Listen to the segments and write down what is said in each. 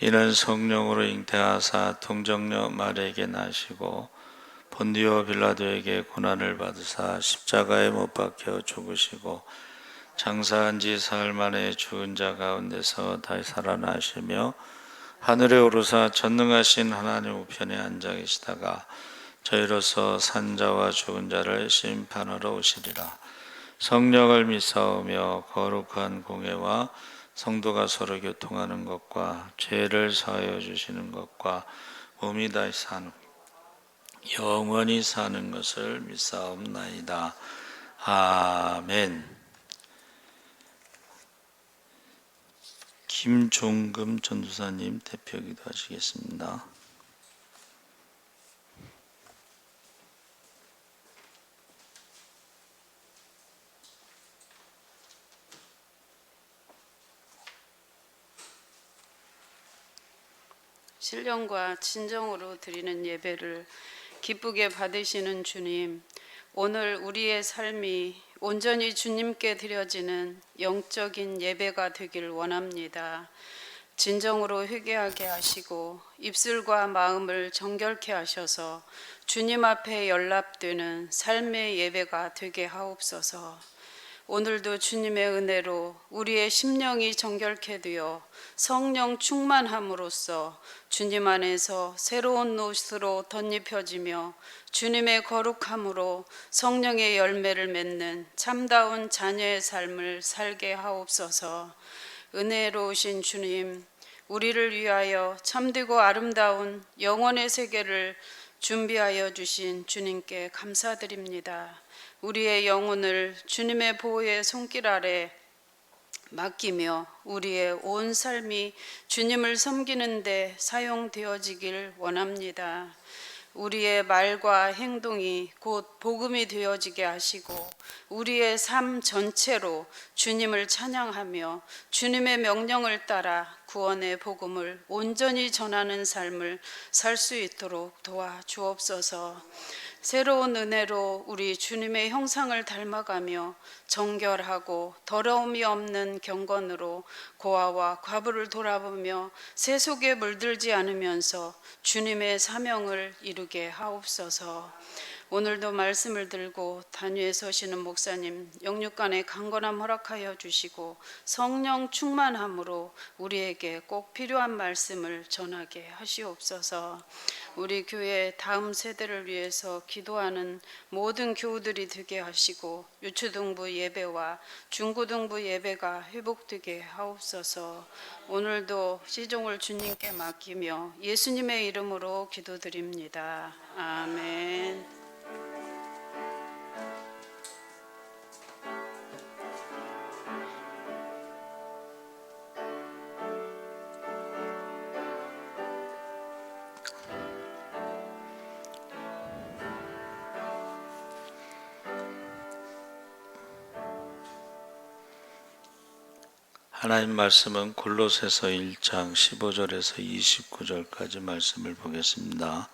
이는 성령으로 잉태하사 동정녀 마리아에게 나시고 본디오 빌라도에게 고난을 받으사 십자가에 못 박혀 죽으시고 장사한 지 사흘 만에 죽은 자 가운데서 다시 살아나시며 하늘에 오르사 전능하신 하나님 우편에 앉아 계시다가 저희로서 산자와 죽은 자를 심판하러 오시리라. 성령을 믿사오며 거룩한 공예와 성도가 서로 교통하는 것과 죄를 사하여 주시는 것과 몸이 다시 영원히 사는 것을 믿사옵나이다. 아멘. 김종금 전도사님 대표기도 하시겠습니다. 신령과 진정으로 드리는 예배를 기쁘게 받으시는 주님, 오늘 우리의 삶이 온전히 주님께 드려지는 영적인 예배가 되길 원합니다. 진정으로 회개하게 하시고 입술과 마음을 정결케 하셔서 주님 앞에 연락되는 삶의 예배가 되게 하옵소서. 오늘도 주님의 은혜로 우리의 심령이 정결케 되어 성령 충만함으로써 주님 안에서 새로운 옷으로 덧입혀지며 주님의 거룩함으로 성령의 열매를 맺는 참다운 자녀의 삶을 살게 하옵소서. 은혜로우신 주님, 우리를 위하여 참되고 아름다운 영원의 세계를 준비하여 주신 주님께 감사드립니다. 우리의 영혼을 주님의 보호의 손길 아래 맡기며 우리의 온 삶이 주님을 섬기는 데 사용되어지길 원합니다. 우리의 말과 행동이 곧 복음이 되어지게 하시고 우리의 삶 전체로 주님을 찬양하며 주님의 명령을 따라 구원의 복음을 온전히 전하는 삶을 살 수 있도록 도와주옵소서. 새로운 은혜로 우리 주님의 형상을 닮아가며 정결하고 더러움이 없는 경건으로 고아와 과부를 돌아보며 세속에 물들지 않으면서 주님의 사명을 이루게 하옵소서. 오늘도 말씀을 들고 단위에 서시는 목사님 영육간의 강건함 허락하여 주시고 성령 충만함으로 우리에게 꼭 필요한 말씀을 전하게 하시옵소서. 우리 교회 다음 세대를 위해서 기도하는 모든 교우들이 되게 하시고 유초등부 예배와 중고등부 예배가 회복되게 하옵소서. 오늘도 시종을 주님께 맡기며 예수님의 이름으로 기도드립니다. 아멘. 하나님 말씀은 골로새서 1장 15절에서 29절까지 말씀을 보겠습니다.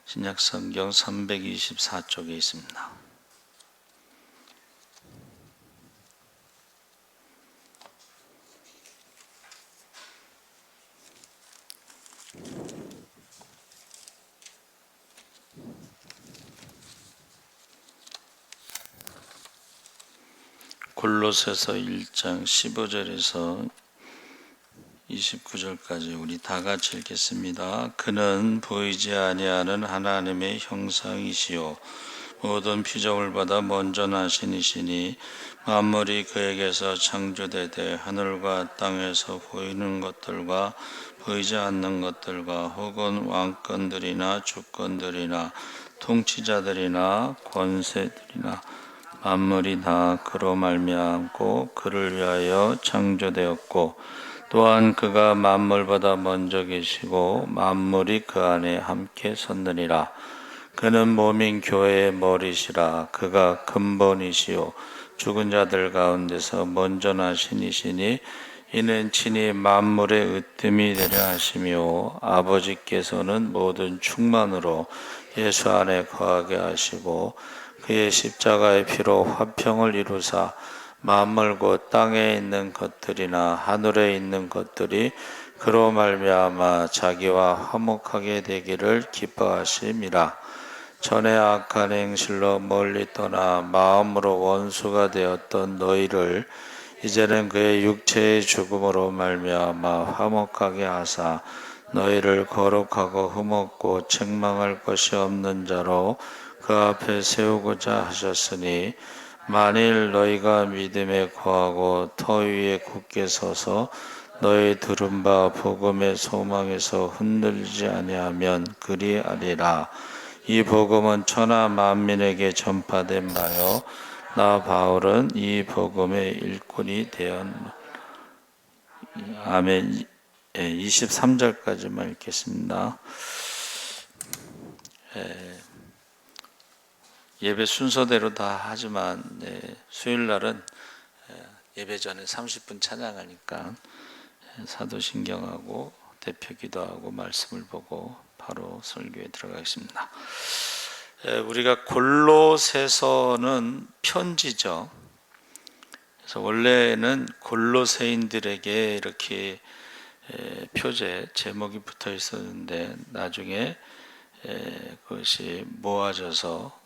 신약성경 324쪽에 있습니다. 골로새서 1장 15절에서 29절까지 우리 다 같이 읽겠습니다. 그는 보이지 아니하는 하나님의 형상이시요 모든 피조물 보다 먼저 나신 이시니 만물이 그에게서 창조되되 하늘과 땅에서 보이는 것들과 보이지 않는 것들과 혹은 왕권들이나 주권들이나 통치자들이나 권세들이나 만물이 다 그로 말미암고 그를 위하여 창조되었고 또한 그가 만물보다 먼저 계시고 만물이 그 안에 함께 섰느니라. 그는 몸인 교회의 머리시라. 그가 근본이시요 죽은 자들 가운데서 먼저 나신 이시니 이는 친히 만물의 으뜸이 되려 하시며 아버지께서는 모든 충만으로 예수 안에 거하게 하시고 그의 십자가의 피로 화평을 이루사 만물 곧 땅에 있는 것들이나 하늘에 있는 것들이 그로 말미암아 자기와 화목하게 되기를 기뻐하심이라. 전에 악한 행실로 멀리 떠나 마음으로 원수가 되었던 너희를 이제는 그의 육체의 죽음으로 말미암아 화목하게 하사 너희를 거룩하고 흠없고 책망할 것이 없는 자로 그 앞에 세우고자 하셨으니, 만일 너희가 믿음에 거하고 터 위에 굳게 서서 너희 들은 바 복음의 소망에서 흔들리지 아니하면 그리하리라. 이 복음은 천하 만민에게 전파된 바요 나 바울은 이 복음의 일꾼이 되었노라. 아멘. 23절까지만 읽겠습니다. 예배 순서대로 다 하지만 수요일 날은 예배 전에 30분 찬양하니까 사도신경하고 대표 기도하고 말씀을 보고 바로 설교에 들어가겠습니다. 우리가 골로새서는 편지죠. 그래서 원래는 골로새인들에게 이렇게 표제 제목이 붙어 있었는데 나중에 그것이 모아져서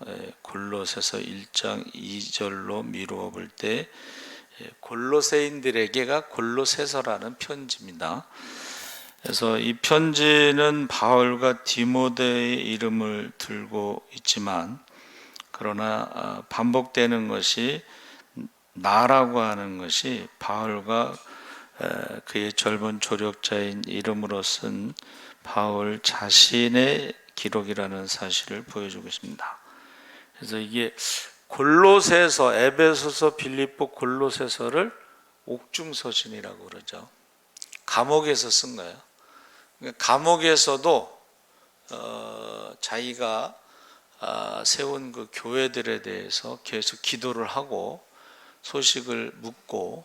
골로새서 1장 2절로 미루어 볼 때 골로새인들에게가 골로새서라는 편지입니다. 그래서 이 편지는 바울과 디모데의 이름을 들고 있지만, 그러나 반복되는 것이 나라고 하는 것이 바울과 그의 젊은 조력자인 이름으로 쓴 바울 자신의 기록이라는 사실을 보여주고 있습니다. 그래서 이게 골로새서, 에베소서, 빌립보, 골로새서를 옥중서신이라고 그러죠. 감옥에서 쓴 거예요. 감옥에서도 자기가 세운 그 교회들에 대해서 계속 기도를 하고 소식을 묻고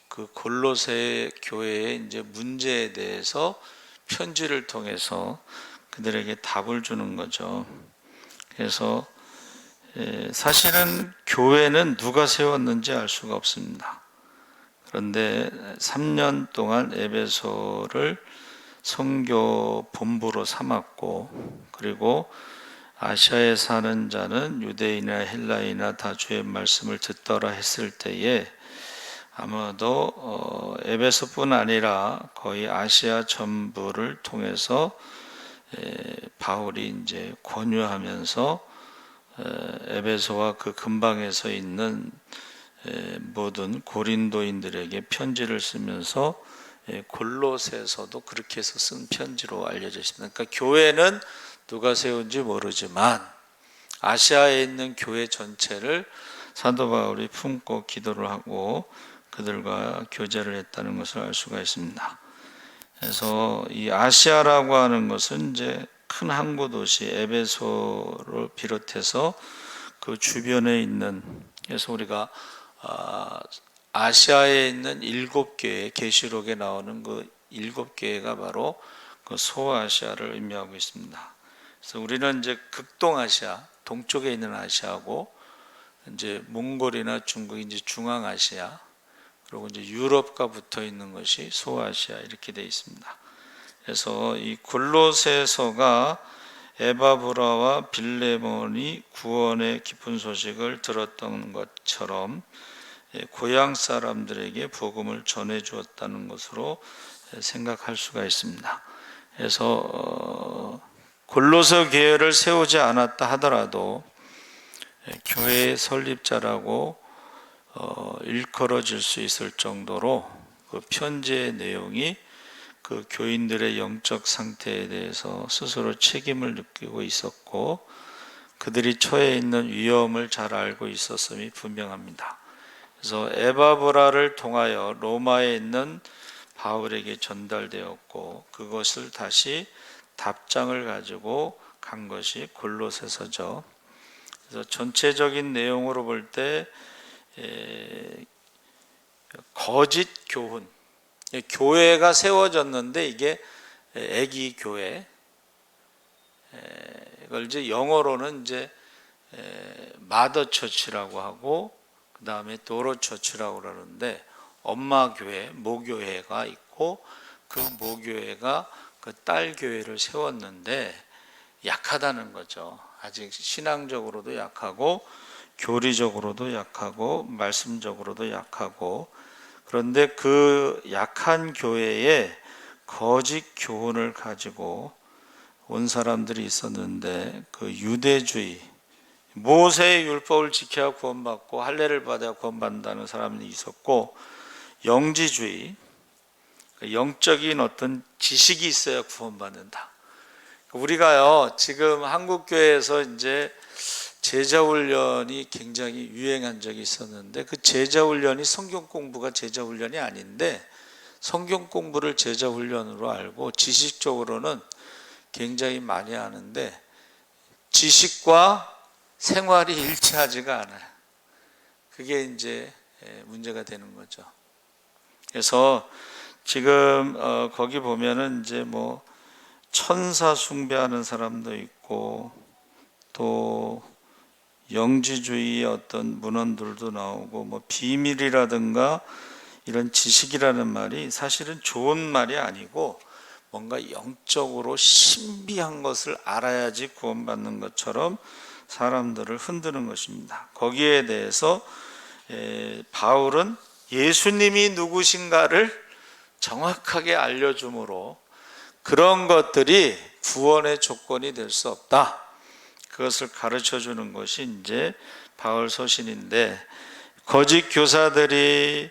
그 골로새 교회의 이제 문제에 대해서 편지를 통해서 그들에게 답을 주는 거죠. 그래서 사실은 교회는 누가 세웠는지 알 수가 없습니다. 그런데 3년 동안 에베소를 선교 본부로 삼았고, 그리고 아시아에 사는 자는 유대인이나 헬라인이나 다 주의 말씀을 듣더라 했을 때에 아마도 에베소뿐 아니라 거의 아시아 전부를 통해서 바울이 이제 권유하면서 에베소와 그 근방에서 있는 모든 고린도인들에게 편지를 쓰면서 골로새서도 그렇게 해서 쓴 편지로 알려져 있습니다. 그러니까 교회는 누가 세운지 모르지만 아시아에 있는 교회 전체를 사도 바울이 품고 기도를 하고 그들과 교제를 했다는 것을 알 수가 있습니다. 그래서 이 아시아라고 하는 것은 이제 큰 항구 도시 에베소를 비롯해서 그 주변에 있는, 그래서 우리가 아시아에 있는 7교회, 계시록에 나오는 그 7교회가 바로 그 소아시아를 의미하고 있습니다. 그래서 우리는 이제 극동아시아, 동쪽에 있는 아시아고, 이제 몽골이나 중국, 이제 중앙아시아, 그리고 이제 유럽과 붙어 있는 것이 소아시아 이렇게 되어 있습니다. 그래서 이 골로새서가 에바브라와 빌레몬이 구원의 기쁜 소식을 들었던 것처럼 고향 사람들에게 복음을 전해 주었다는 것으로 생각할 수가 있습니다. 그래서 골로새 교회를 세우지 않았다 하더라도 교회의 설립자라고 일컬어질 수 있을 정도로 그 편지의 내용이 그 교인들의 영적 상태에 대해서 스스로 책임을 느끼고 있었고 그들이 처해 있는 위험을 잘 알고 있었음이 분명합니다. 그래서 에바브라를 통하여 로마에 있는 바울에게 전달되었고 그것을 다시 답장을 가지고 간 것이 골로새서죠. 그래서 전체적인 내용으로 볼 때 거짓 교훈, 교회가 세워졌는데 이게 애기 교회, 이걸 이제 영어로는 이제 마더 처치라고 하고 그 다음에 도로 처치라고 그러는데 엄마 교회, 모교회가 있고 그 모교회가 그 딸 교회를 세웠는데 약하다는 거죠. 아직 신앙적으로도 약하고 교리적으로도 약하고 말씀적으로도 약하고, 그런데 그 약한 교회에 거짓 교훈을 가지고 온 사람들이 있었는데, 그 유대주의, 모세의 율법을 지켜야 구원받고 할례를 받아야 구원받는다는 사람이 있었고, 영지주의, 영적인 어떤 지식이 있어야 구원받는다. 우리가요, 지금 한국교회에서 이제 제자훈련이 굉장히 유행한 적이 있었는데, 그 제자훈련이 성경 공부가 제자훈련이 아닌데, 성경 공부를 제자훈련으로 알고 지식적으로는 굉장히 많이 하는데 지식과 생활이 일치하지가 않아요. 그게 이제 문제가 되는 거죠. 그래서 지금 거기 보면은 이제 뭐 천사 숭배하는 사람도 있고, 또 영지주의의 어떤 문헌들도 나오고, 뭐 비밀이라든가 이런 지식이라는 말이 사실은 좋은 말이 아니고 뭔가 영적으로 신비한 것을 알아야지 구원받는 것처럼 사람들을 흔드는 것입니다. 거기에 대해서 바울은 예수님이 누구신가를 정확하게 알려줌으로 그런 것들이 구원의 조건이 될 수 없다, 그것을 가르쳐 주는 것이 이제 바울 서신인데, 거짓 교사들이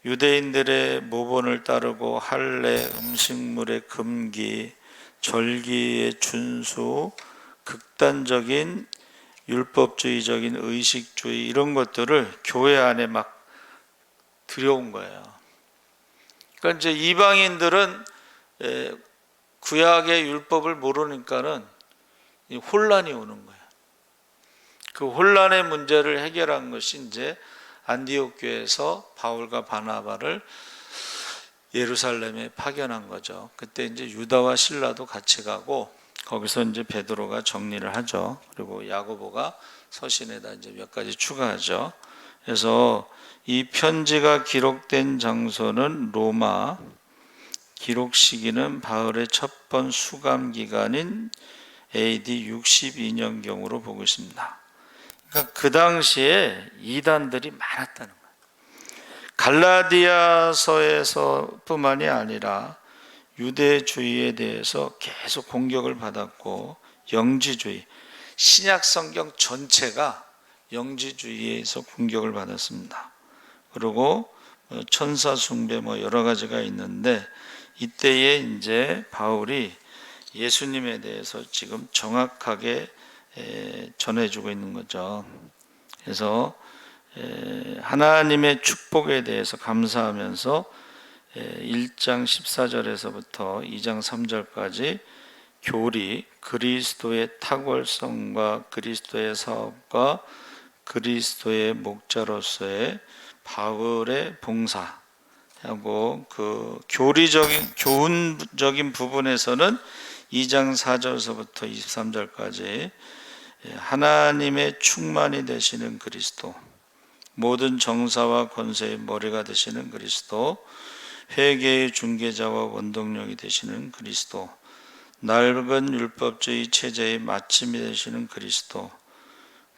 유대인들의 모본을 따르고 할례, 음식물의 금기, 절기의 준수, 극단적인 율법주의적인 의식주의, 이런 것들을 교회 안에 막 들여온 거예요. 그러니까 이제 이방인들은 구약의 율법을 모르니까는 혼란이 오는 거예요. 그 혼란의 문제를 해결한 것이 이제 안디옥 교회에서 바울과 바나바를 예루살렘에 파견한 거죠. 그때 이제 유다와 실라도 같이 가고, 거기서 이제 베드로가 정리를 하죠. 그리고 야고보가 서신에다 이제 몇 가지 추가하죠. 그래서 이 편지가 기록된 장소는 로마, 기록 시기는 바울의 첫 번 수감 기간인 AD 62년경으로 보고 있습니다. 그러니까 그 당시에 이단들이 많았다는 거예요. 갈라디아서에서 뿐만이 아니라 유대주의에 대해서 계속 공격을 받았고, 영지주의, 신약 성경 전체가 영지주의에서 공격을 받았습니다. 그리고 천사 숭배 뭐 여러 가지가 있는데, 이때에 이제 바울이 예수님에 대해서 지금 정확하게 전해주고 있는 거죠. 그래서 하나님의 축복에 대해서 감사하면서 1장 14절에서부터 2장 3절까지 교리, 그리스도의 탁월성과 그리스도의 사업과 그리스도의 목자로서의 바울의 봉사하고, 그 교리적인 교훈적인 부분에서는 2장 4절서부터 23절까지 하나님의 충만이 되시는 그리스도, 모든 정사와 권세의 머리가 되시는 그리스도, 회개의 중개자와 원동력이 되시는 그리스도, 낡은 율법주의 체제의 마침이 되시는 그리스도,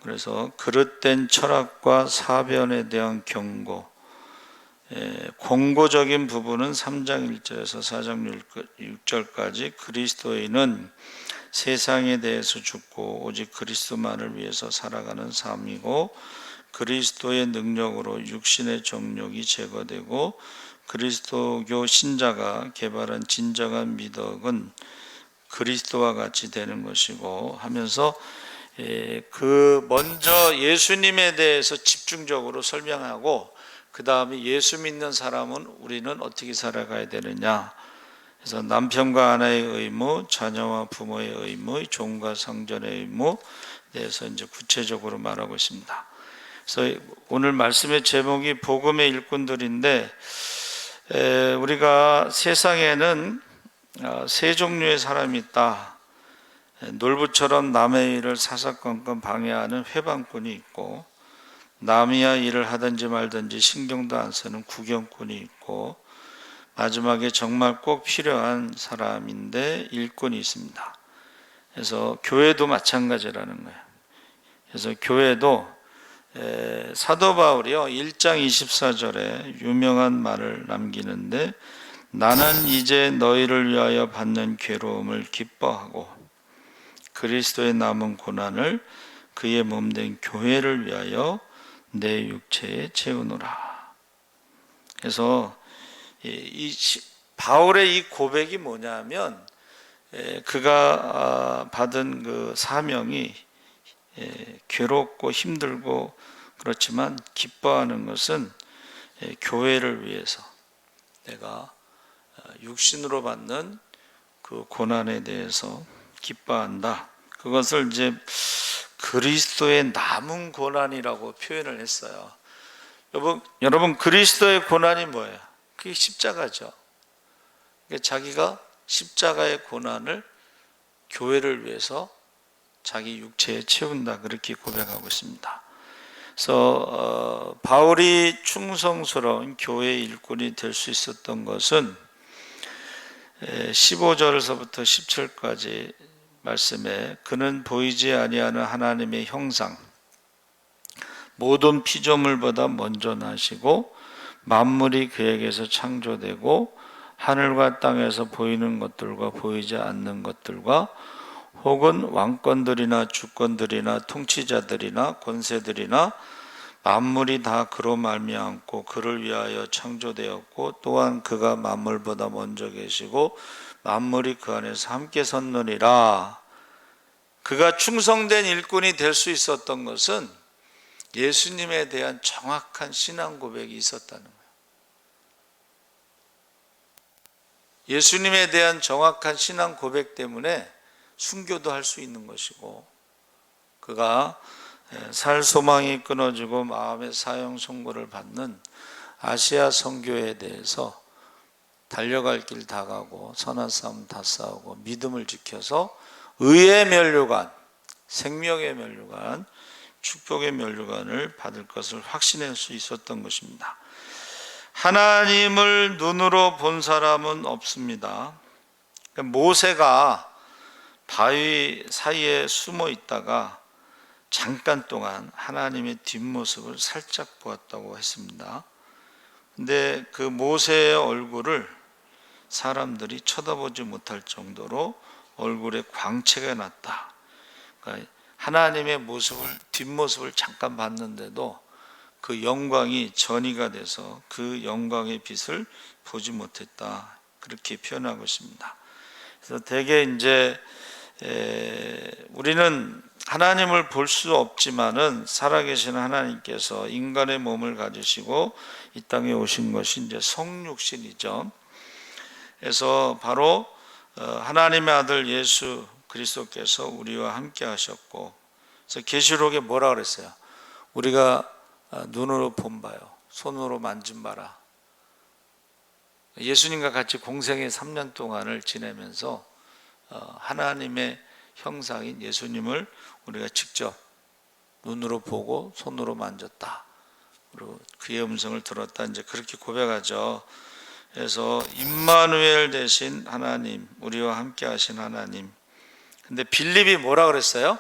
그래서 그릇된 철학과 사변에 대한 경고, 공고적인 부분은 3장 1절에서 4장 6절까지 그리스도인은 세상에 대해서 죽고 오직 그리스도만을 위해서 살아가는 삶이고, 그리스도의 능력으로 육신의 정욕이 제거되고, 그리스도교 신자가 개발한 진정한 미덕은 그리스도와 같이 되는 것이고 하면서 그 먼저 예수님에 대해서 집중적으로 설명하고, 그 다음에 예수 믿는 사람은 우리는 어떻게 살아가야 되느냐, 그래서 남편과 아내의 의무, 자녀와 부모의 의무, 종과 상전의 의무에 대해서 이제 구체적으로 말하고 있습니다. 그래서 오늘 말씀의 제목이 복음의 일꾼들인데, 우리가 세상에는 세 종류의 사람이 있다. 놀부처럼 남의 일을 사사건건 방해하는 회방꾼이 있고, 남이야 일을 하든지 말든지 신경도 안 쓰는 구경꾼이 있고, 마지막에 정말 꼭 필요한 사람인데 일꾼이 있습니다. 그래서 교회도 마찬가지라는 거예요. 그래서 교회도 사도 바울이요 1장 24절에 유명한 말을 남기는데, 나는 이제 너희를 위하여 받는 괴로움을 기뻐하고 그리스도의 남은 고난을 그의 몸된 교회를 위하여 내 육체에 채우노라. 그래서 바울의 이 고백이 뭐냐면, 그가 받은 그 사명이 괴롭고 힘들고 그렇지만 기뻐하는 것은 교회를 위해서 내가 육신으로 받는 그 고난에 대해서 기뻐한다. 그것을 이제 그리스도의 남은 고난이라고 표현을 했어요. 여러분 그리스도의 고난이 뭐예요? 그게 십자가죠. 자기가 십자가의 고난을 교회를 위해서 자기 육체에 채운다, 그렇게 고백하고 있습니다. 그래서 바울이 충성스러운 교회 일꾼이 될 수 있었던 것은 15절에서부터 17절까지 말씀에, 그는 보이지 아니하는 하나님의 형상, 모든 피조물보다 먼저 나시고 만물이 그에게서 창조되고 하늘과 땅에서 보이는 것들과 보이지 않는 것들과 혹은 왕권들이나 주권들이나 통치자들이나 권세들이나 만물이 다 그로 말미암고 그를 위하여 창조되었고, 또한 그가 만물보다 먼저 계시고 만물이 그 안에서 함께 섰느니라. 그가 충성된 일꾼이 될 수 있었던 것은 예수님에 대한 정확한 신앙 고백이 있었다는 거예요. 예수님에 대한 정확한 신앙 고백 때문에 순교도 할 수 있는 것이고, 그가 살 소망이 끊어지고 마음의 사형 선고를 받는 아시아 선교에 대해서 달려갈 길 다 가고 선한 싸움 다 싸우고 믿음을 지켜서 의의 면류관, 생명의 면류관, 축복의 면류관을 받을 것을 확신할 수 있었던 것입니다. 하나님을 눈으로 본 사람은 없습니다. 모세가 바위 사이에 숨어 있다가 잠깐 동안 하나님의 뒷모습을 살짝 보았다고 했습니다. 근데 그 모세의 얼굴을 사람들이 쳐다보지 못할 정도로 얼굴에 광채가 났다. 그러니까 하나님의 모습을, 뒷모습을 잠깐 봤는데도 그 영광이 전이가 돼서 그 영광의 빛을 보지 못했다, 그렇게 표현하고 있습니다. 그래서 대개 이제 우리는 하나님을 볼 수 없지만은 살아계신 하나님께서 인간의 몸을 가지시고 이 땅에 오신 것이 이제 성육신이죠. 그래서 바로 하나님의 아들 예수 그리스도께서 우리와 함께 하셨고, 그래서 계시록에 뭐라 그랬어요? 우리가 눈으로 본 바요, 손으로 만진 바라. 예수님과 같이 공생의 3년 동안을 지내면서 하나님의 형상인 예수님을 우리가 직접 눈으로 보고 손으로 만졌다, 그리고 그의 음성을 들었다, 이제 그렇게 고백하죠. 그래서 임마누엘 되신 하나님, 우리와 함께 하신 하나님. 근데 빌립이 뭐라 그랬어요?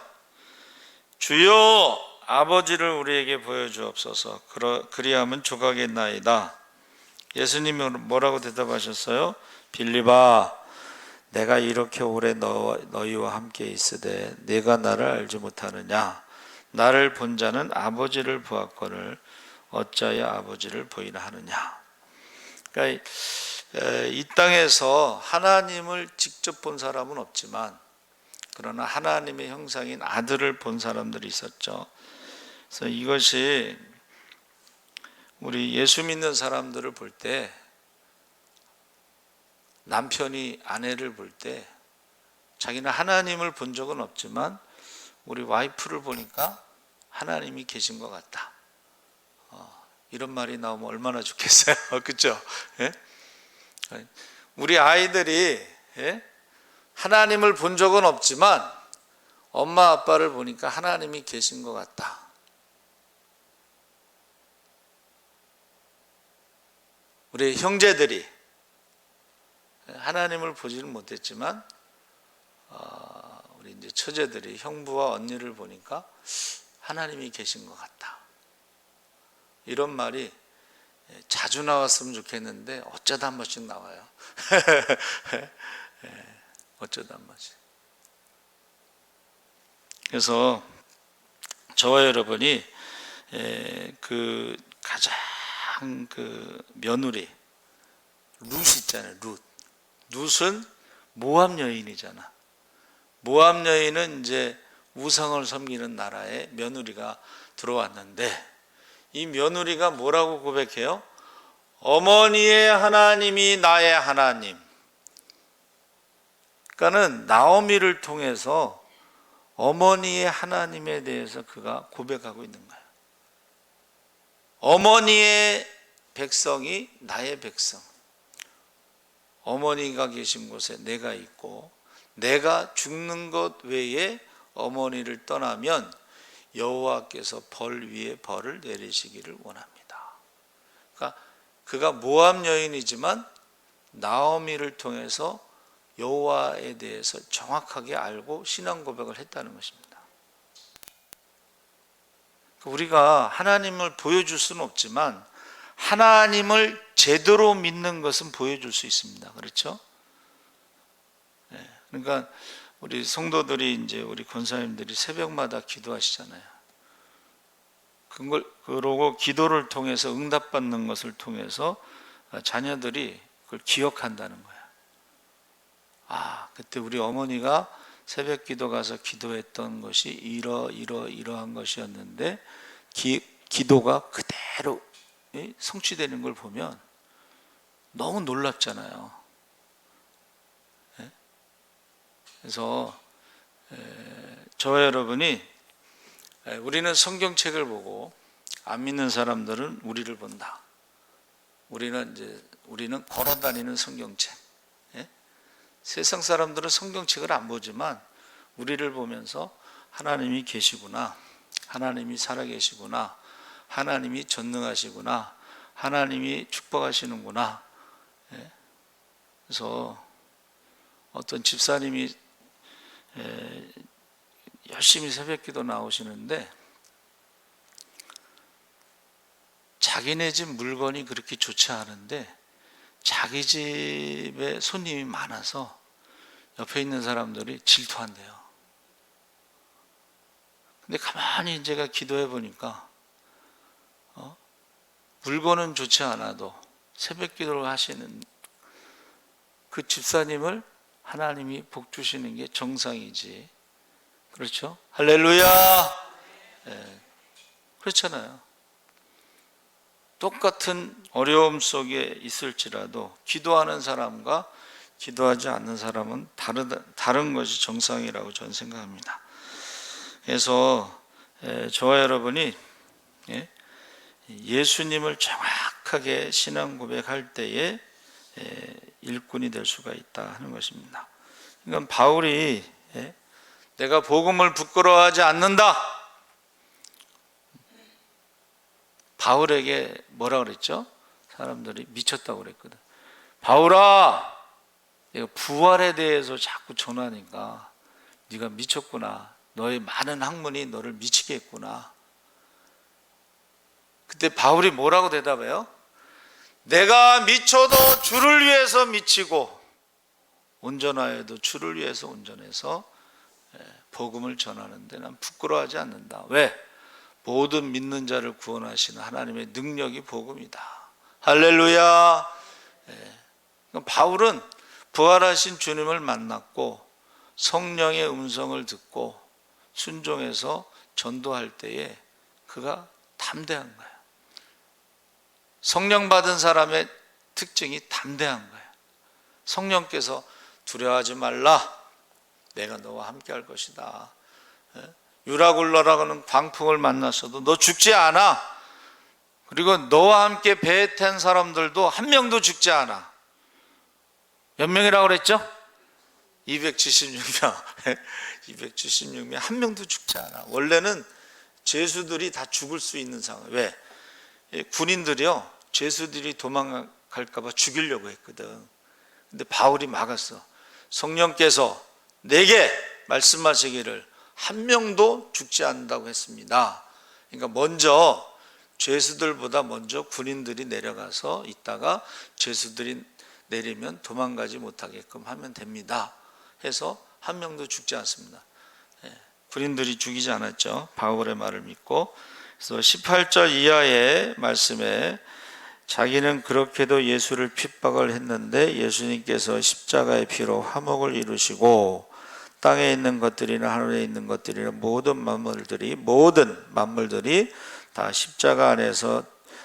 주여 아버지를 우리에게 보여주옵소서, 그리하면 조각겠나이다. 예수님이 뭐라고 대답하셨어요? 빌립아, 내가 이렇게 오래 너희와 함께 있으되 네가 나를 알지 못하느냐? 나를 본 자는 아버지를 보았거늘 어찌하여 아버지를 보이나 하느냐? 그러니까 이 땅에서 하나님을 직접 본 사람은 없지만, 그러나 하나님의 형상인 아들을 본 사람들이 있었죠. 그래서 이것이 우리 예수 믿는 사람들을 볼 때, 남편이 아내를 볼 때 자기는 하나님을 본 적은 없지만 우리 와이프를 보니까 하나님이 계신 것 같다, 이런 말이 나오면 얼마나 좋겠어요. 그렇죠? 예? 우리 아이들이 하나님을 본 적은 없지만 엄마 아빠를 보니까 하나님이 계신 것 같다. 우리 형제들이 하나님을 보지는 못했지만 우리 이제 처제들이 형부와 언니를 보니까 하나님이 계신 것 같다. 이런 말이 자주 나왔으면 좋겠는데 어쩌다 한 번씩 나와요. 어쩌다 한 번씩. 그래서 저와 여러분이 그 가장 그 며느리 룻 있잖아요. 룻은 모압 여인이잖아. 모압 여인은 이제 우상을 섬기는 나라에 며느리가 들어왔는데 이 며느리가 뭐라고 고백해요? 어머니의 하나님이 나의 하나님. 그러니까는 나오미를 통해서 어머니의 하나님에 대해서 그가 고백하고 있는 거예요. 어머니의 백성이 나의 백성. 어머니가 계신 곳에 내가 있고 내가 죽는 것 외에 어머니를 떠나면 여호와께서 벌 위에 벌을 내리시기를 원합니다. 그러니까 그가 모압 여인이지만 나오미를 통해서 여호와에 대해서 정확하게 알고 신앙 고백을 했다는 것입니다. 우리가 하나님을 보여줄 수는 없지만 하나님을 제대로 믿는 것은 보여줄 수 있습니다. 그렇죠? 그러니까 우리 성도들이 이제 우리 권사님들이 새벽마다 기도하시잖아요. 그러고 기도를 통해서 응답받는 것을 통해서 자녀들이 그걸 기억한다는 거예요. 그때 우리 어머니가 새벽 기도 가서 기도했던 것이 이러한 것이었는데 기도가 그대로 성취되는 걸 보면 너무 놀랍잖아요. 그래서 저와 여러분이 우리는 성경책을 보고 안 믿는 사람들은 우리를 본다. 우리는 걸어다니는 성경책. 세상 사람들은 성경책을 안 보지만 우리를 보면서 하나님이 계시구나, 하나님이 살아계시구나, 하나님이 전능하시구나, 하나님이 축복하시는구나. 그래서 어떤 집사님이 열심히 새벽기도 나오시는데 자기네 집 물건이 그렇게 좋지 않은데 자기 집에 손님이 많아서 옆에 있는 사람들이 질투한대요. 근데 가만히 제가 기도해 보니까 물건은 좋지 않아도 새벽 기도를 하시는 그 집사님을 하나님이 복 주시는 게 정상이지. 그렇죠? 할렐루야. 그렇잖아요. 똑같은 어려움 속에 있을지라도 기도하는 사람과 기도하지 않는 사람은 다른 것이 정상이라고 저는 생각합니다. 그래서 저와 여러분이 예수님을 정확하게 신앙 고백할 때에 일꾼이 될 수가 있다 하는 것입니다. 그러니까 바울이 내가 복음을 부끄러워하지 않는다. 바울에게 뭐라 그랬죠? 사람들이 미쳤다고 그랬거든. 바울아, 내가 부활에 대해서 자꾸 전하니까 네가 미쳤구나. 너의 많은 학문이 너를 미치게 했구나. 그때 바울이 뭐라고 대답해요? 내가 미쳐도 주를 위해서 미치고 온전하여도 주를 위해서 온전해서 복음을 전하는데 난 부끄러워하지 않는다. 왜? 모든 믿는 자를 구원하시는 하나님의 능력이 복음이다. 할렐루야. 바울은 부활하신 주님을 만났고 성령의 음성을 듣고 순종해서 전도할 때에 그가 담대한 거예요. 성령 받은 사람의 특징이 담대한 거예요. 성령께서 두려워하지 말라. 내가 너와 함께 할 것이다. 유라굴라라고는 광풍을 만났어도 너 죽지 않아. 그리고 너와 함께 배에 탄 사람들도 한 명도 죽지 않아. 몇 명이라고 그랬죠? 276명. 276명 한 명도 죽지 않아. 원래는 죄수들이 다 죽을 수 있는 상황. 왜? 군인들이요 죄수들이 도망갈까 봐 죽이려고 했거든. 근데 바울이 막았어. 성령께서 내게 말씀하시기를 한 명도 죽지 않는다고 했습니다. 그러니까 먼저 죄수들보다 먼저 군인들이 내려가서 있다가 죄수들이 내리면 도망가지 못하게끔 하면 됩니다 해서 한 명도 죽지 않습니다. 군인들이 죽이지 않았죠. 바울의 말을 믿고. 그래서 18절 이하의 말씀에 자기는 그렇게도 예수를 핍박을 했는데 예수님께서 십자가의 피로 화목을 이루시고 땅에 있는 것들이나 하늘에 있는 것들이나 모든 만물들이 다 십자가 안에서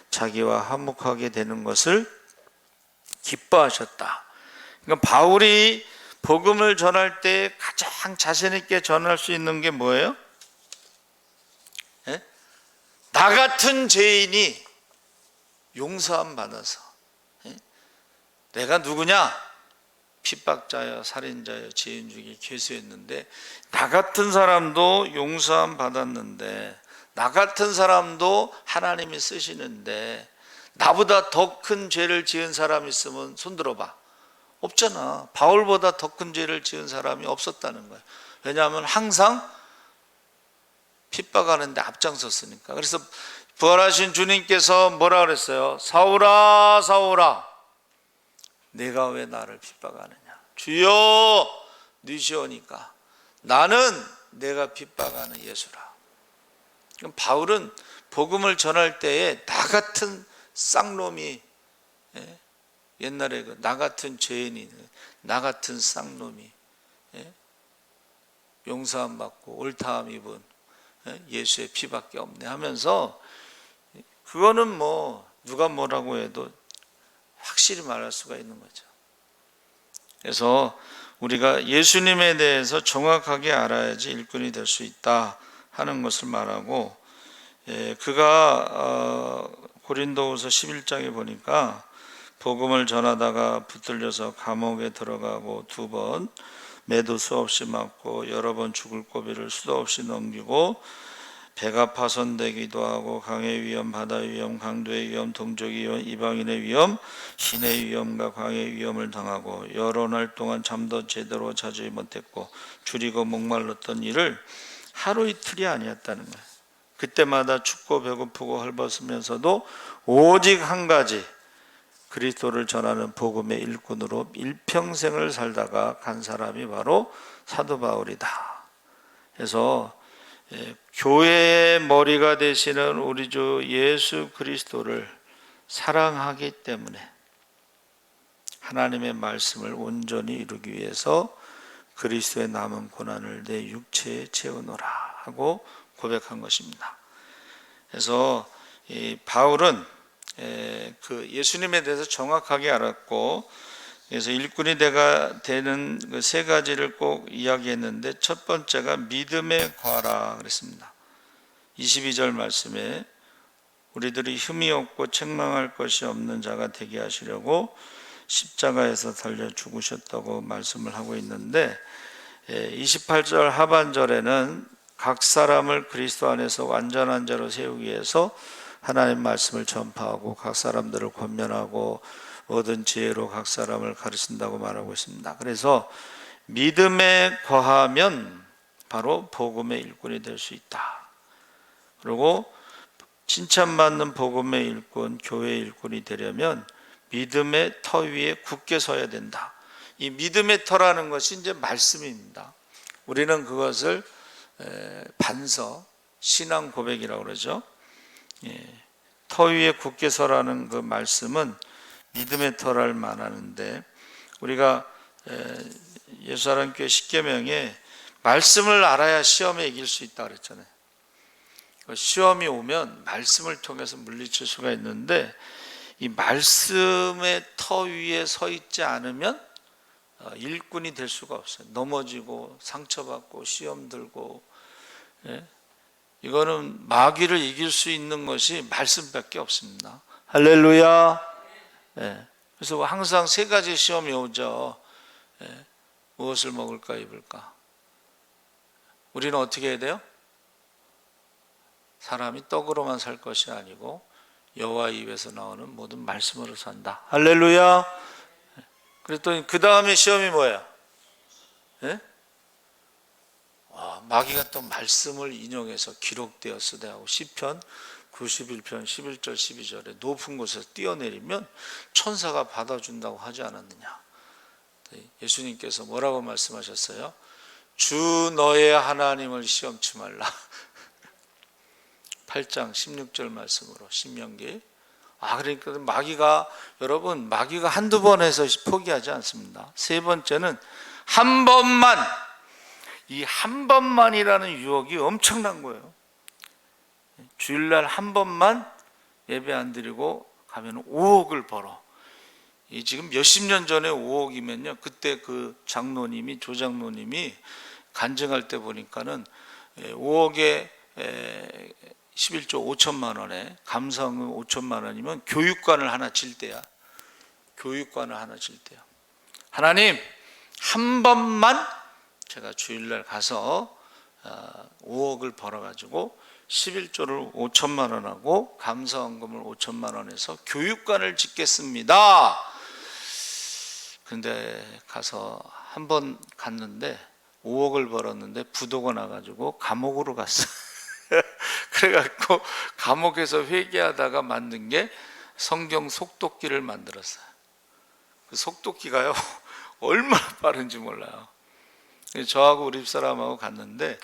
자기와 화목하게 되는 것을 기뻐하셨다. 그러니까 바울이 복음을 전할 때 가장 자신 있게 전할 수 있는 게 뭐예요? 나 같은 죄인이 용서함 받아서, 내가 누구냐? 핍박자여, 살인자여, 죄인 중에 괴수였는데 나 같은 사람도 용서함 받았는데, 나 같은 사람도 하나님이 쓰시는데 나보다 더 큰 죄를 지은 사람 있으면 손 들어봐. 없잖아. 바울보다 더 큰 죄를 지은 사람이 없었다는 거야. 왜냐하면 항상 핍박하는데 앞장섰으니까. 그래서 부활하신 주님께서 뭐라 그랬어요? 사울아 사울아 내가 왜 나를 핍박하느냐. 주여 니시오니까 나는 내가 핍박하는 예수라. 그럼 바울은 복음을 전할 때에 나 같은 쌍놈이, 옛날에 나 같은 죄인이, 나 같은 쌍놈이 용서함 받고 옳다함 입은 예수의 피밖에 없네 하면서, 그거는 뭐 누가 뭐라고 해도 확실히 말할 수가 있는 거죠. 그래서 우리가 예수님에 대해서 정확하게 알아야지 일꾼이 될 수 있다 하는 것을 말하고, 그가 고린도후서 11장에 보니까 복음을 전하다가 붙들려서 감옥에 들어가고 2번 매도 수없이 맞고 여러 번 죽을 고비를 수도 없이 넘기고 배가 파손되기도 하고 강의 위험, 바다의 위험, 강도의 위험, 동족의 위험, 이방인의 위험, 신의 위험과 광의 위험을 당하고 여러 날 동안 잠도 제대로 자지 못했고 줄이고 목말랐던 일을 하루 이틀이 아니었다는 거예요. 그때마다 춥고 배고프고 헐벗으면서도 오직 한 가지, 그리스도를 전하는 복음의 일꾼으로 일평생을 살다가 간 사람이 바로 사도 바울이다. 그래서 교회의 머리가 되시는 우리 주 예수 그리스도를 사랑하기 때문에 하나님의 말씀을 온전히 이루기 위해서 그리스도의 남은 고난을 내 육체에 채우노라 하고 고백한 것입니다. 그래서 이 바울은 그 예수님에 대해서 정확하게 알았고, 그래서 일꾼이 되는 그 3가지를 꼭 이야기했는데, 첫 번째가 믿음에 거하라 그랬습니다. 22절 말씀에 우리들이 흠이 없고 책망할 것이 없는 자가 되게 하시려고 십자가에서 달려 죽으셨다고 말씀을 하고 있는데, 28절 하반절에는 각 사람을 그리스도 안에서 완전한 자로 세우기 위해서 하나님 말씀을 전파하고 각 사람들을 권면하고 모든 지혜로 각 사람을 가르친다고 말하고 있습니다. 그래서 믿음에 거하면 바로 복음의 일꾼이 될 수 있다. 그리고 칭찬받는 복음의 일꾼, 교회의 일꾼이 되려면 믿음의 터 위에 굳게 서야 된다. 이 믿음의 터라는 것이 이제 말씀입니다. 우리는 그것을 반서, 신앙 고백이라고 그러죠. 터 위에 굳게 서라는 그 말씀은 믿음의 터를 말하는데, 우리가 예수사랑교회 10계명에 말씀을 알아야 시험에 이길 수 있다 그랬잖아요. 시험이 오면 말씀을 통해서 물리칠 수가 있는데, 이 말씀의 터 위에 서 있지 않으면 일꾼이 될 수가 없어요. 넘어지고 상처받고 시험 들고, 이거는 마귀를 이길 수 있는 것이 말씀밖에 없습니다. 할렐루야. 그래서 항상 3가지 시험이 오죠. 무엇을 먹을까 입을까. 우리는 어떻게 해야 돼요? 사람이 떡으로만 살 것이 아니고 여호와 입에서 나오는 모든 말씀으로 산다. 할렐루야. 그랬더니 그 다음에 시험이 뭐예요? 예? 마귀가 또 말씀을 인용해서 기록되었으되 하고 시편 91편 11절 12절에 높은 곳에서 뛰어내리면 천사가 받아준다고 하지 않았느냐. 예수님께서 뭐라고 말씀하셨어요? 주 너의 하나님을 시험치 말라. 8장 16절 말씀으로 신명기. 그러니까 마귀가, 여러분, 마귀가 한두 번 해서 포기하지 않습니다. 세 번째는 한 번만, 이 한 번만이라는 유혹이 엄청난 거예요. 주일날 한 번만 예배 안 드리고 가면 5억을 벌어. 이 지금 몇십 년 전에 5억이면요, 그때 그 장로님이, 조장로님이 간증할 때 보니까는 5억에 11조 5천만 원에 감사금 5천만 원이면 교육관을 하나 질 때야. 교육관을 하나 질 때야. 하나님, 한 번만 제가 주일날 가서 5억을 벌어가지고 11조를 5천만 원하고 감사원금을 5천만 원에서 교육관을 짓겠습니다. 근데 가서 한 번 갔는데 5억을 벌었는데 부도가 나가지고 감옥으로 갔어. 그래갖고 감옥에서 회개하다가 만든 게 성경 속독기를 만들었어요. 그 속독기가요 얼마나 빠른지 몰라요. 저하고 우리 집사람하고 갔는데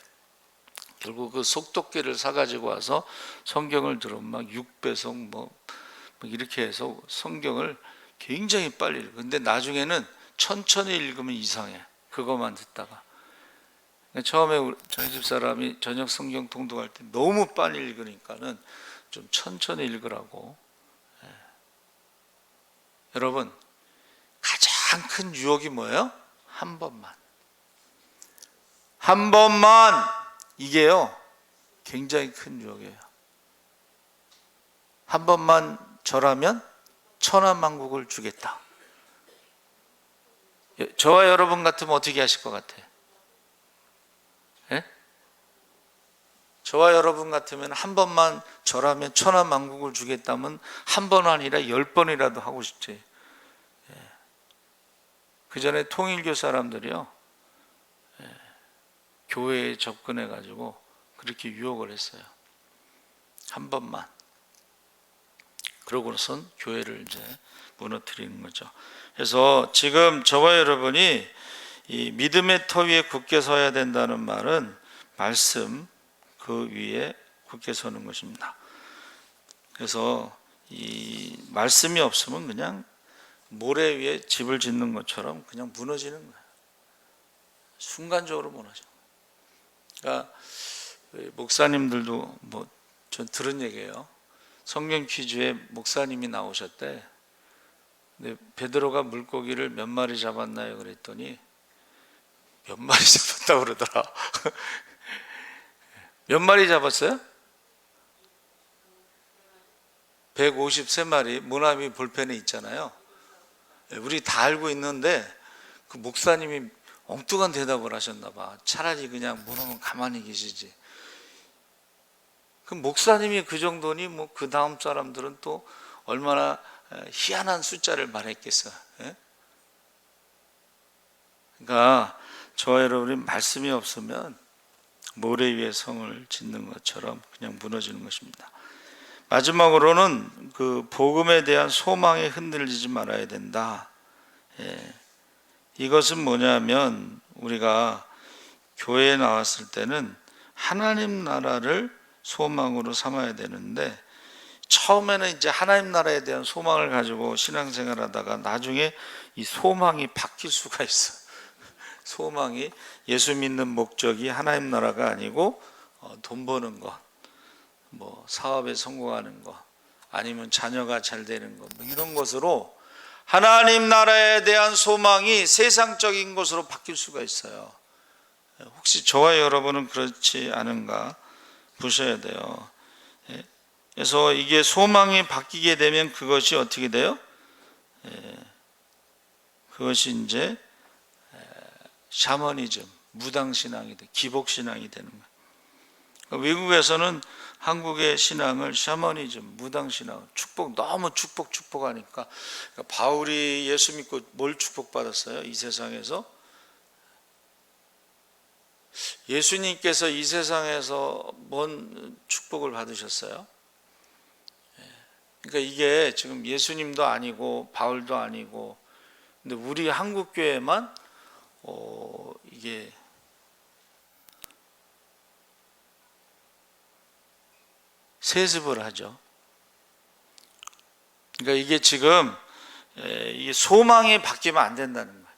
결국 그 속독기를 사가지고 와서 성경을 들으면 막 6배속 뭐 이렇게 해서 성경을 굉장히 빨리 읽어. 근데 나중에는 천천히 읽으면 이상해. 그것만 듣다가. 처음에 저희 집사람이 저녁 성경 통독할 때 너무 빨리 읽으니까는 좀 천천히 읽으라고. 여러분, 가장 큰 유혹이 뭐예요? 한 번만. 한 번만. 이게요 굉장히 큰 유혹이에요. 한 번만 절하면 천하만국을 주겠다. 저와 여러분 같으면 어떻게 하실 것 같아요? 예? 저와 여러분 같으면 한 번만 절하면 천하만국을 주겠다면 한 번 아니라 10번이라도 하고 싶지. 그 전에 통일교 사람들이요 교회에 접근해 가지고 그렇게 유혹을 했어요. 한 번만. 그러고선 교회를 이제 무너뜨리는 거죠. 그래서 지금 저와 여러분이 이 믿음의 터 위에 굳게 서야 된다는 말은 말씀 그 위에 굳게 서는 것입니다. 그래서 이 말씀이 없으면 그냥 모래 위에 집을 짓는 것처럼 그냥 무너지는 거예요. 순간적으로 무너져. 그러니까 목사님들도 뭐 전 들은 얘기예요. 성경 퀴즈에 목사님이 나오셨대. 근데 베드로가 물고기를 몇 마리 잡았나요? 그랬더니 몇 마리 잡았다고 그러더라. 몇 마리 잡았어요? 153마리. 모나미 볼펜에 있잖아요. 우리 다 알고 있는데 그 목사님이 엉뚱한 대답을 하셨나 봐. 차라리 그냥 물으면 가만히 계시지. 그 목사님이 그 정도니 뭐 그 다음 사람들은 또 얼마나 희한한 숫자를 말했겠어. 예? 그러니까 저와 여러분이 말씀이 없으면 모래 위에 성을 짓는 것처럼 그냥 무너지는 것입니다. 마지막으로는 그 복음에 대한 소망에 흔들리지 말아야 된다. 이것은 뭐냐면 우리가 교회에 나왔을 때는 하나님 나라를 소망으로 삼아야 되는데 처음에는 이제 하나님 나라에 대한 소망을 가지고 신앙생활 하다가 나중에 이 소망이 바뀔 수가 있어. 소망이 예수 믿는 목적이 하나님 나라가 아니고 돈 버는 것, 뭐 사업에 성공하는 것, 아니면 자녀가 잘 되는 것, 뭐 이런 것으로 하나님 나라에 대한 소망이 세상적인 것으로 바뀔 수가 있어요. 혹시 저와 여러분은 그렇지 않은가 보셔야 돼요. 그래서 이게 소망이 바뀌게 되면 그것이 어떻게 돼요? 그것이 이제 샤머니즘, 무당신앙이 돼, 기복신앙이 되는 거예요. 외국에서는 한국의 신앙을 샤머니즘, 무당신앙, 축복, 너무 축복하니까. 그러니까 바울이 예수 믿고 뭘 축복받았어요? 이 세상에서? 예수님께서 이 세상에서 뭔 축복을 받으셨어요? 그러니까 이게 지금 예수님도 아니고 바울도 아니고, 근데 우리 한국 교회만 이게 세습을 하죠. 그러니까 이게 지금 이게 소망이 바뀌면 안 된다는 거예요.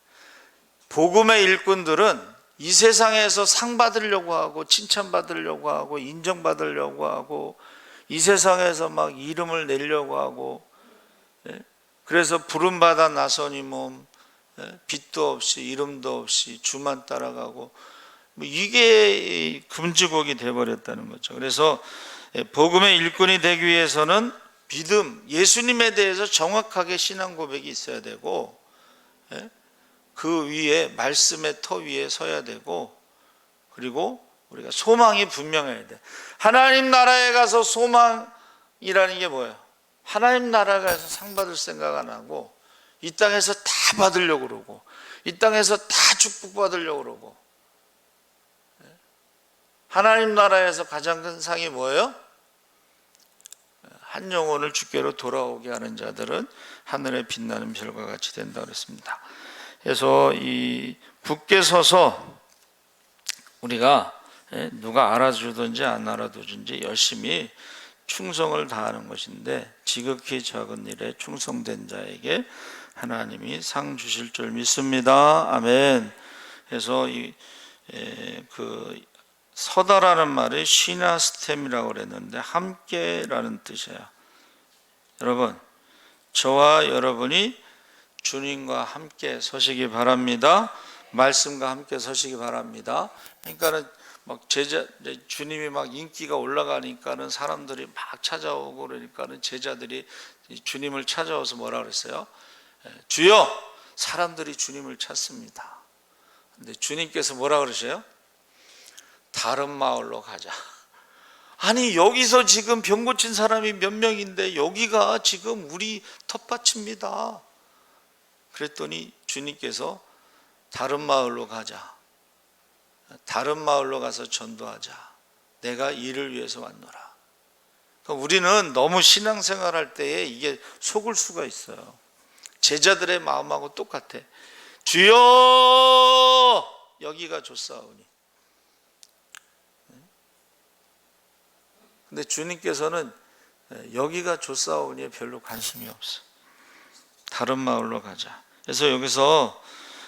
복음의 일꾼들은 이 세상에서 상 받으려고 하고 칭찬받으려고 하고 인정받으려고 하고 이 세상에서 막 이름을 내려고 하고, 그래서 부름받아 나서니 몸, 빛도 없이 이름도 없이 주만 따라가고, 이게 금지곡이 되어버렸다는 거죠. 그래서 복음의 일꾼이 되기 위해서는 믿음, 예수님에 대해서 정확하게 신앙 고백이 있어야 되고, 그 위에 말씀의 터 위에 서야 되고, 그리고 우리가 소망이 분명해야 돼. 하나님 나라에 가서 소망이라는 게 뭐예요? 하나님 나라에 가서 상 받을 생각 안 하고 이 땅에서 다 받으려고 그러고 이 땅에서 다 축복받으려고 그러고, 하나님 나라에서 가장 큰 상이 뭐예요? 한 영혼을 주께로 돌아오게 하는 자들은 하늘에 빛나는 별과 같이 된다 그랬습니다. 그래서 이 굳게 서서 우리가 누가 알아주든지 안 알아주든지 열심히 충성을 다하는 것인데, 지극히 작은 일에 충성된 자에게 하나님이 상 주실 줄 믿습니다. 아멘. 그래서 그 서다라는 말이 시나스템이라고 그랬는데 함께라는 뜻이에요. 여러분, 저와 여러분이 주님과 함께 서시기 바랍니다. 말씀과 함께 서시기 바랍니다. 그러니까는 막 주님이 막 인기가 올라가니까는 사람들이 막 찾아오고, 그러니까는 제자들이 주님을 찾아와서 뭐라 그랬어요? 주여, 사람들이 주님을 찾습니다. 근데 주님께서 뭐라 그러세요? 다른 마을로 가자. 아니, 여기서 지금 병 고친 사람이 몇 명인데 여기가 지금 우리 텃밭입니다. 그랬더니 주님께서 다른 마을로 가자. 다른 마을로 가서 전도하자. 내가 이를 위해서 왔노라. 그러니까 우리는 너무 신앙생활할 때에 이게 속을 수가 있어요. 제자들의 마음하고 똑같아. 주여, 여기가 좋사오니. 근데 주님께서는 여기가 좋사오니에 별로 관심이 없어. 다른 마을로 가자. 그래서 여기서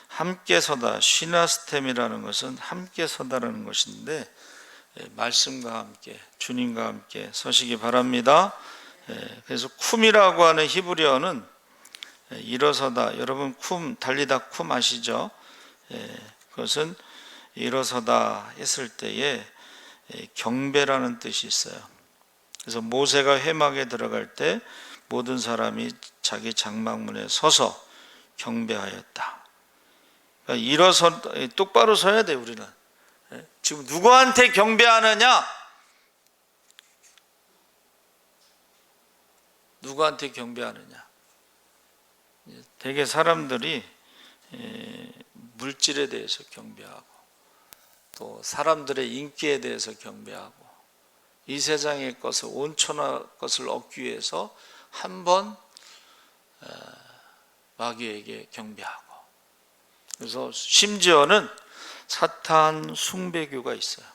함께 서다, 시나스템이라는 것은 함께 서다라는 것인데, 말씀과 함께, 주님과 함께 서시기 바랍니다. 그래서 쿰이라고 하는 히브리어는 일어서다. 여러분 쿰, 달리다 쿰 아시죠? 그것은 일어서다 했을 때에 경배라는 뜻이 있어요. 그래서 모세가 회막에 들어갈 때 모든 사람이 자기 장막문에 서서 경배하였다. 그러니까 일어서 똑바로 서야 돼. 우리는 지금 누구한테 경배하느냐? 누구한테 경배하느냐? 되게 사람들이 물질에 대해서 경배하고, 또 사람들의 인기에 대해서 경배하고, 이 세상의 것을, 온천한 것을 얻기 위해서 한번 마귀에게 경배하고, 그래서 심지어는 사탄 숭배교가 있어요.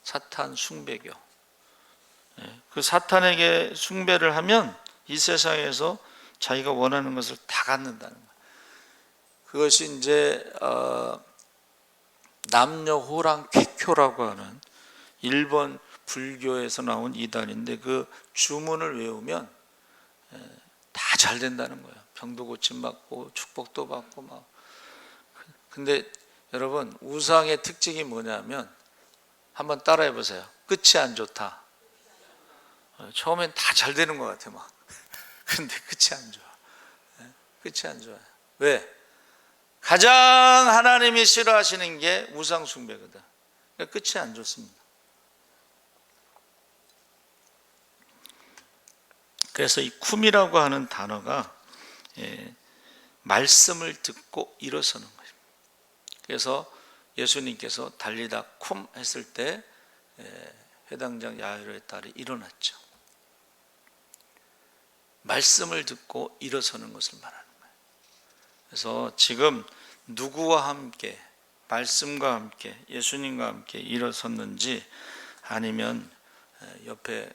사탄 숭배교. 그 사탄에게 숭배를 하면 이 세상에서 자기가 원하는 것을 다 갖는다는 거예요. 그것이 이제 남녀호랑쾌교라고 하는 일본 불교에서 나온 이단인데, 그 주문을 외우면 다 잘 된다는 거예요. 병도 고침받고 축복도 받고 막. 근데 여러분, 우상의 특징이 뭐냐면, 한번 따라해 보세요. 끝이 안 좋다. 처음엔 다 잘 되는 것 같아 막. 근데 끝이 안 좋아. 끝이 안 좋아요. 왜? 가장 하나님이 싫어하시는 게 우상 숭배거든. 그러니까 끝이 안 좋습니다. 그래서 이 쿰이라고 하는 단어가 말씀을 듣고 일어서는 거예요. 그래서 예수님께서 달리다 쿰 했을 때 회당장 야이로의 딸이 일어났죠. 말씀을 듣고 일어서는 것을 말하는 거예요. 그래서 지금 누구와 함께, 말씀과 함께, 예수님과 함께 일어섰는지, 아니면 옆에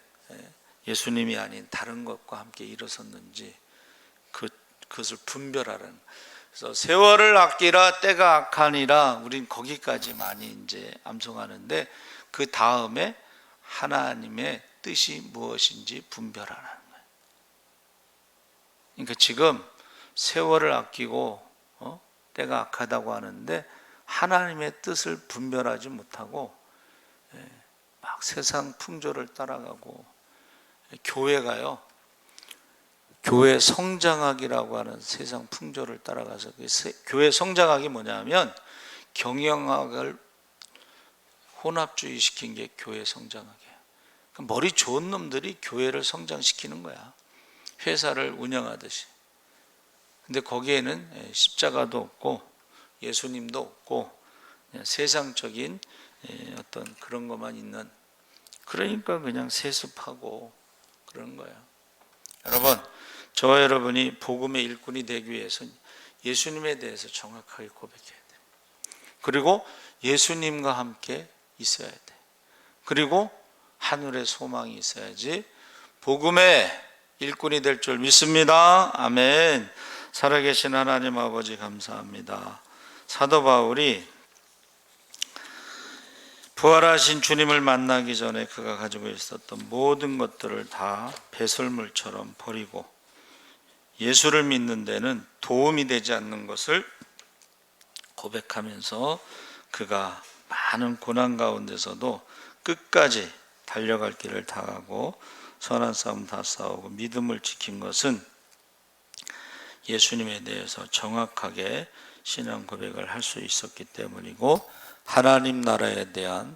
예수님이 아닌 다른 것과 함께 일어섰는지 그것을 분별하라는. 그래서 세월을 아끼라 때가 악하니라, 우린 거기까지 많이 이제 암송하는데, 그 다음에 하나님의 뜻이 무엇인지 분별하라는 거예요. 그러니까 지금 세월을 아끼고 때가 악하다고 하는데 하나님의 뜻을 분별하지 못하고 막 세상 풍조를 따라가고, 교회가요, 교회 성장학이라고 하는 세상 풍조를 따라가서, 교회 성장학이 뭐냐면 경영학을 혼합주의 시킨 게 교회 성장학이에요. 머리 좋은 놈들이 교회를 성장시키는 거야, 회사를 운영하듯이. 근데 거기에는 십자가도 없고 예수님도 없고 그냥 세상적인 어떤 그런 것만 있는, 그러니까 그냥 세습하고 그런 거예요. 여러분, 저와 여러분이 복음의 일꾼이 되기 위해서 예수님에 대해서 정확하게 고백해야 돼요. 그리고 예수님과 함께 있어야 돼. 그리고 하늘의 소망이 있어야지 복음의 일꾼이 될 줄 믿습니다. 아멘. 살아계신 하나님 아버지 감사합니다. 사도 바울이 부활하신 주님을 만나기 전에 그가 가지고 있었던 모든 것들을 다 배설물처럼 버리고 예수를 믿는 데는 도움이 되지 않는 것을 고백하면서 그가 많은 고난 가운데서도 끝까지 달려갈 길을 다하고 선한 싸움 다 싸우고 믿음을 지킨 것은 예수님에 대해서 정확하게 신앙 고백을 할 수 있었기 때문이고, 하나님 나라에 대한